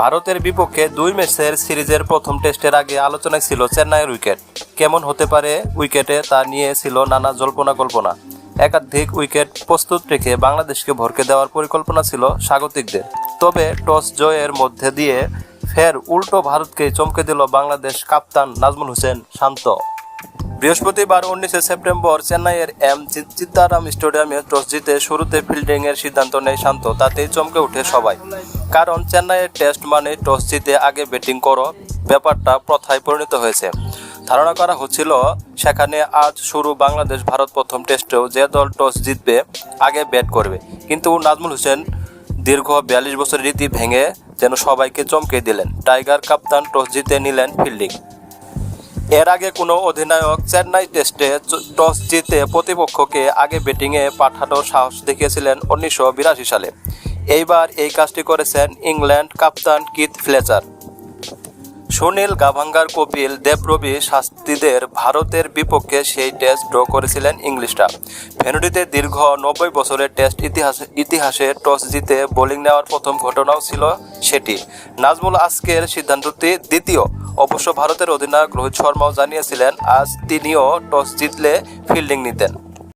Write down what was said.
ভারতের বিপক্ষে 2 ম্যাচের সিরিজের প্রথম টেস্টের আগে আলোচনায় ছিল চেন্নাইয়ের উইকেট কেমন হতে পারে উইকেটে তা নিয়ে ছিল নানা জল্পনা কল্পনা। একাধিক উইকেট প্রস্তুত রেখে বাংলাদেশকে ভরকে দেওয়ার পরিকল্পনা ছিল স্বাগতিকদের। তবে টস জয়ের মধ্যে দিয়ে ফের উল্টো ভারতকে চমকে দিল বাংলাদেশ কাপ্তান নাজমুল হোসেন শান্ত। বৃহস্পতিবার 19 সেপ্টেম্বর চেন্নাইয়ের চিত্তারাম স্টেডিয়ামে টস জিতে শুরুতে ফিল্ডিংয়ের সিদ্ধান্ত নেয় শান্ত। তাতেই চমকে ওঠে সবাই, কারণ চেন্নাইয়ের টেস্ট মানে টস জিতে আগে ব্যাটিং করো ব্যাপারটা প্রথায় পরিণত হয়েছে। ধারণা করা হচ্ছিল সেখানে আজ শুরু বাংলাদেশ ভারত প্রথম টেস্টেও যে দল টস জিতবে আগে ব্যাট করবে, কিন্তু নাজমুল হোসেন দীর্ঘ 42 বছরের রীতি ভেঙে যেন সবাইকে চমকে দিলেন। টাইগার কাপ্তান টস জিতে নিলেন ফিল্ডিং। এর আগে কোনো অধিনায়ক চেন্নাই টেস্টে টস জিতে প্রতিপক্ষকে আগে ব্যাটিংয়ে পাঠানোর সাহস দেখিয়েছিলেন 1982 সালে। এইবার এই কাজটি করেছেন ইংল্যান্ড কাপ্তান কিথ ফ্লেচার। সুনীল গাভাঙ্গার, কপিল দেব, রবি শাস্ত্রীদের ভারতের বিপক্ষে সেই টেস্ট ড্র করেছিলেন ইংলিশরা। ভেন্যুটিতে দীর্ঘ 90 বছরের টেস্ট ইতিহাসে টস জিতে বোলিং নেওয়ার প্রথম ঘটনাও ছিল সেটি। নাজমুল আজকের সিদ্ধান্তটি দ্বিতীয়। অবশ্য ভারতের অধিনায়ক রোহিত শর্মাও জানিয়েছিলেন আজ তিনিও টস জিতলে ফিল্ডিং নিতেন।